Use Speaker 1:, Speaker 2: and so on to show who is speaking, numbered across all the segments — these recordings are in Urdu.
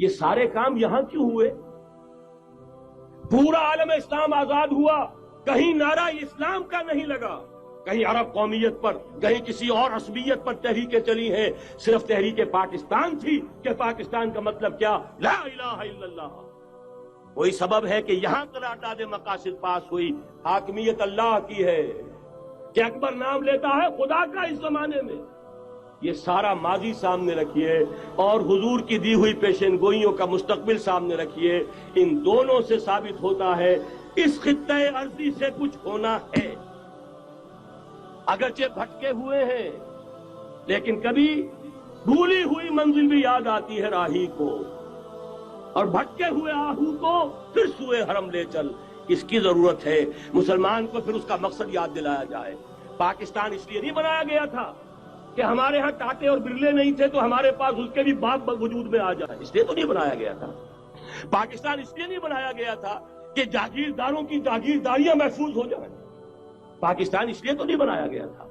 Speaker 1: یہ سارے کام یہاں کیوں ہوئے؟ پورا عالم اسلام آزاد ہوا، کہیں نعرہ اسلام کا نہیں لگا، کہیں عرب قومیت پر، کہیں کسی اور عصبیت پر تحریکیں چلی ہیں، صرف تحریک پاکستان تھی کہ پاکستان کا مطلب کیا؟ لا الہ الا اللہ۔ وہی سبب ہے کہ یہاں قرارداد مقاصد پاس ہوئی، حاکمیت اللہ کی ہے، کہ اکبر نام لیتا ہے خدا کا اس زمانے میں۔ یہ سارا ماضی سامنے رکھیے اور حضور کی دی ہوئی پیشن گوئیوں کا مستقبل سامنے رکھیے، ان دونوں سے ثابت ہوتا ہے اس خطہ ارضی سے کچھ ہونا ہے۔ اگرچہ بھٹکے ہوئے ہیں لیکن کبھی بھولی ہوئی منزل بھی یاد آتی ہے راہی کو، اور بھٹکے ہوئے آہو کو پھر سوئے حرم لے چل۔ اس کی ضرورت ہے مسلمان کو پھر اس کا مقصد یاد دلایا جائے۔ پاکستان اس لیے نہیں بنایا گیا تھا کہ ہمارے ہاں ٹاٹے اور برلے نہیں تھے تو ہمارے پاس اس کے بھی باپ وجود میں آ جائے، اس لیے تو نہیں بنایا گیا تھا۔ پاکستان اس لیے نہیں بنایا گیا تھا کہ جاگیرداروں کی جاگیرداریاں محفوظ ہو جائیں، پاکستان اس لیے تو نہیں بنایا گیا تھا۔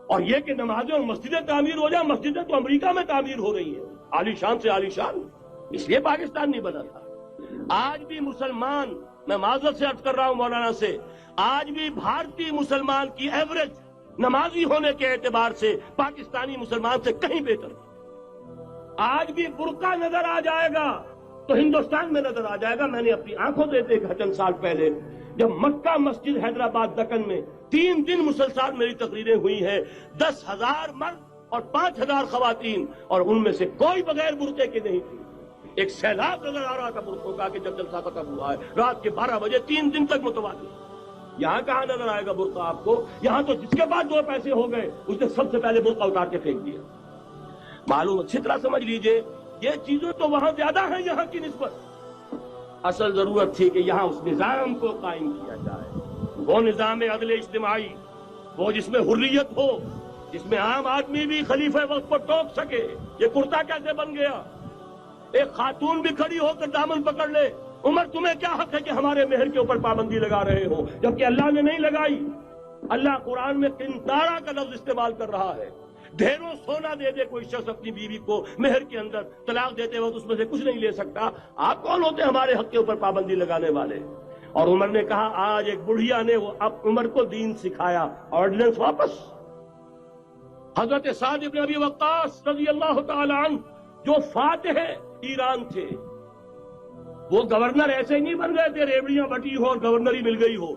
Speaker 1: اور یہ کہ نمازیں اور مسجدیں تعمیر ہو جائیں، مسجدیں تو امریکہ میں تعمیر ہو رہی ہیں، عالی شان سے عالی شان، اس لیے پاکستان نہیں بنا تھا۔ آج بھی مسلمان، میں معذرت سے عرض کر رہا ہوں مولانا سے، آج بھی بھارتی مسلمان کی ایوریج نمازی ہونے کے اعتبار سے پاکستانی مسلمان سے کہیں بہتر ہے۔ آج بھی برقع نظر آ جائے گا تو ہندوستان میں نظر آ جائے گا۔ میں نے اپنی آنکھوں سے دیکھا چند سال پہلے، جب مکہ مسجد حیدرآباد دکن میں 3 دن مسلسل میری تقریریں ہوئی ہیں، 10,000 مرد اور 5,000 خواتین، اور ان میں سے کوئی بغیر برقعے کے نہیں تھی۔ ایک سیلاب نظر آ رہا تھا برقعوں کا کہ جب جلسہ ختم ہوا ہے، رات کے 12 بجے 3 دن تک متوالی۔ یہاں کہاں نظر آئے گا برقع آپ کو؟ یہاں تو جس کے پاس 2 پیسے ہو گئے اس نے سب سے پہلے برقع اتار کے پھینک دیا۔ معلوم اچھی طرح سمجھ لیجئے، یہ چیزیں تو وہاں زیادہ ہیں یہاں کی نسبت۔ اصل ضرورت تھی کہ یہاں اس نظام کو قائم کیا جائے، وہ نظام عدل اجتماعی، وہ جس میں حریت ہو، جس میں عام آدمی بھی خلیفہ وقت کو ٹوک سکے۔ یہ کرتا کیسے بن گیا؟ ایک خاتون بھی کھڑی ہو کر دامن پکڑ لے، عمر تمہیں کیا حق ہے کہ ہمارے مہر کے اوپر پابندی لگا رہے ہو، جبکہ اللہ نے نہیں لگائی۔ اللہ قرآن میں قنطارہ کا لفظ استعمال کر رہا ہے۔ ڈھیروں سونا دے دے کوئی شخص اپنی بیوی کو مہر کے اندر، طلاق دیتے وقت اس میں سے کچھ نہیں لے سکتا۔ آپ کون ہوتے ہمارے حق کے اوپر پابندی لگانے والے؟ اور عمر نے کہا، آج ایک بڑھیا نے وہ اب عمر کو دین سکھایا، آرڈیننس واپس۔ حضرت سعد بن ابی وقاص رضی اللہ تعالی عنہ جو فاتح ایران تھے، وہ گورنر ایسے ہی نہیں بن گئے تھے ریوڑیاں بٹی ہو اور گورنر ہی مل گئی ہو،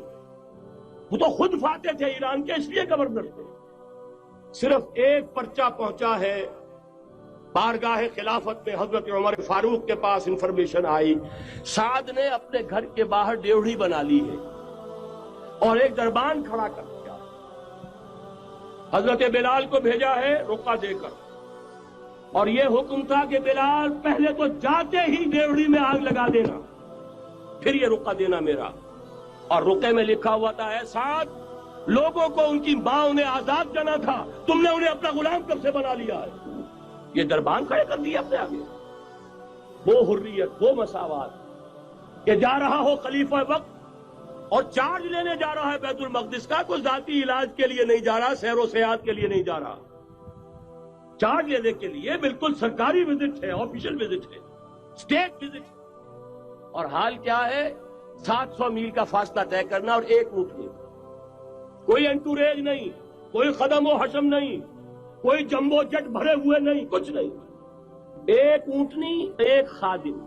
Speaker 1: وہ تو خود فاتح تھے ایران کے، اس لیے گورنر تھے۔ صرف ایک پرچہ پہنچا ہے بارگاہ خلافت میں، حضرت عمر فاروق کے پاس انفارمیشن آئی، سعد نے اپنے گھر کے باہر ڈیوڑی بنا لی ہے اور ایک دربان کھڑا کر دیا، حضرت بلال کو بھیجا ہے رقعہ دے کر، اور یہ حکم تھا کہ بلال پہلے تو جاتے ہی ڈیوڑی میں آگ لگا دینا، پھر یہ رقعہ دینا میرا۔ اور رقعے میں لکھا ہوا تھا، اے سعد، لوگوں کو ان کی ماں نے آزاد جانا تھا، تم نے انہیں اپنا غلام کب سے بنا لیا ہے؟ یہ دربان کھڑے کر دیا اپنے آگے۔ وہ حریت، وہ مساوات کہ جا رہا ہو خلیفہ وقت اور چارج لینے جا رہا ہے بیت المقدس کا، کوئی ذاتی علاج کے لیے نہیں جا رہا، سیر و سیاحت کے لیے نہیں جا رہا، چارج لینے کے لیے بالکل سرکاری وزٹ ہے، آفیشل وزٹ ہے، اسٹیٹ وزٹ ہے۔ اور حال کیا ہے؟ 700 میل کا فاصلہ طے کرنا اور ایک اونٹ نہیں، کوئی انٹوریج نہیں، کوئی خدم و حشم نہیں، کوئی جمبو جٹ بھرے ہوئے نہیں، کچھ نہیں، ایک اونٹنی، ایک خادم۔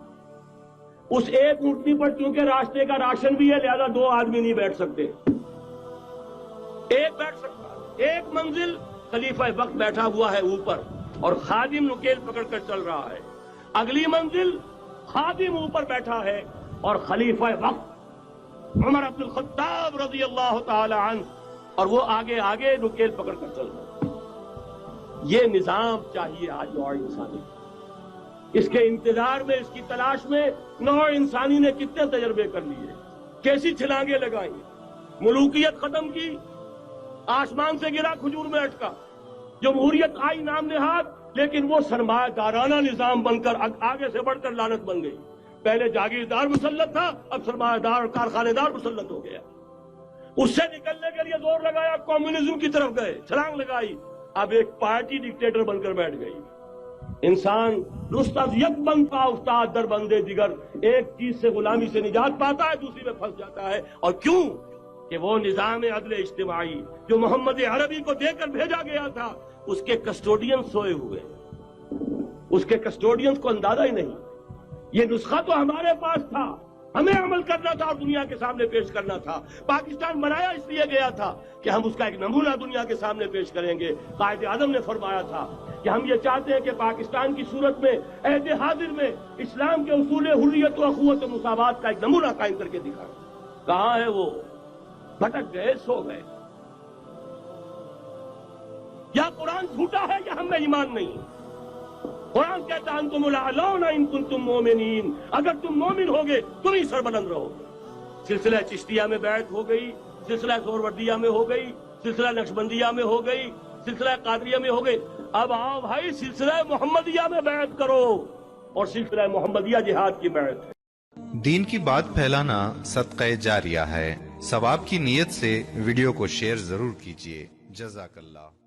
Speaker 1: اس ایک اونٹنی پر چونکہ راستے کا راشن بھی ہے لہذا 2 آدمی نہیں بیٹھ سکتے، ایک بیٹھ سکتا، ایک منزل خلیفہ وقت بیٹھا ہوا ہے اوپر اور خادم نکیل پکڑ کر چل رہا ہے، اگلی منزل خادم اوپر بیٹھا ہے اور خلیفہ وقت عمر بن الخطاب رضی اللہ تعالی عنہ، اور وہ آگے آگے نکیل پکڑ کر چل رہا ہے۔ یہ نظام چاہیے آج نوع انسانی، اس کے انتظار میں، اس کی تلاش میں نوع انسانی نے کتنے تجربے کر لیے، کیسی چھلانگیں لگائی، ملوکیت ختم کی، آسمان سے گرا کھجور میں اٹکا، جمہوریت آئی نام نہاد، لیکن وہ سرمایہ دارانہ نظام بن کر آگے سے بڑھ کر لعنت بن گئی۔ پہلے جاگیردار مسلط تھا، اب سرمایہ دار اور کارخانے دار مسلط ہو گیا۔ اس سے نکلنے کے لیے زور لگایا، کمیونزم کی طرف گئے، چھلانگ لگائی، اب ایک پارٹی ڈکٹیٹر بن کر بیٹھ گئی۔ انسان رست از یک بند پا افتاد در بندے دیگر، ایک چیز سے غلامی سے نجات پاتا ہے، دوسری میں پھنس جاتا ہے. اور کیوں؟ کہ وہ نظام عدل اجتماعی جو محمد عربی کو دے کر بھیجا گیا تھا، اس کے کسٹوڈین سوئے ہوئے، اس کے کسٹوڈینز کو اندازہ ہی نہیں. یہ نسخہ تو ہمارے پاس تھا، ہمیں عمل کرنا تھا اور دنیا کے سامنے پیش کرنا تھا. پاکستان بنایا اس لیے گیا تھا کہ ہم اس کا ایک نمونہ دنیا کے سامنے پیش کریں گے. قائد اعظم نے فرمایا تھا کہ ہم یہ چاہتے ہیں کہ پاکستان کی صورت میں عہد حاضر میں اسلام کے اصول حریت و اخوت و مساوات کا ایک نمونہ قائم کر کے دکھائیں. کہاں ہے وہ؟ بھٹک گئے، سو گئے. یا قرآن جھوٹا ہے یا ہم میں ایمان نہیں. قرآن کہتا ہے انتم الاعلون ان کنتم مومنین، اگر تم مومن ہوگے تم ہی سربلند رہو. سلسلہ چشتیہ میں بیعت ہو گئی، سلسلہ سہروردیہ میں ہو گئی، سلسلہ نقشبندیہ میں ہو گئی، سلسلہ قادریہ میں ہو گئی. اب آؤ بھائی سلسلہ محمدیہ میں بیعت کرو، اور سلسلہ محمدیہ جہاد کی بیعت ہے.
Speaker 2: دین کی بات پھیلانا صدقہ جاریہ ہے. ثواب کی نیت سے ویڈیو کو شیئر ضرور کیجیے. جزاک اللہ.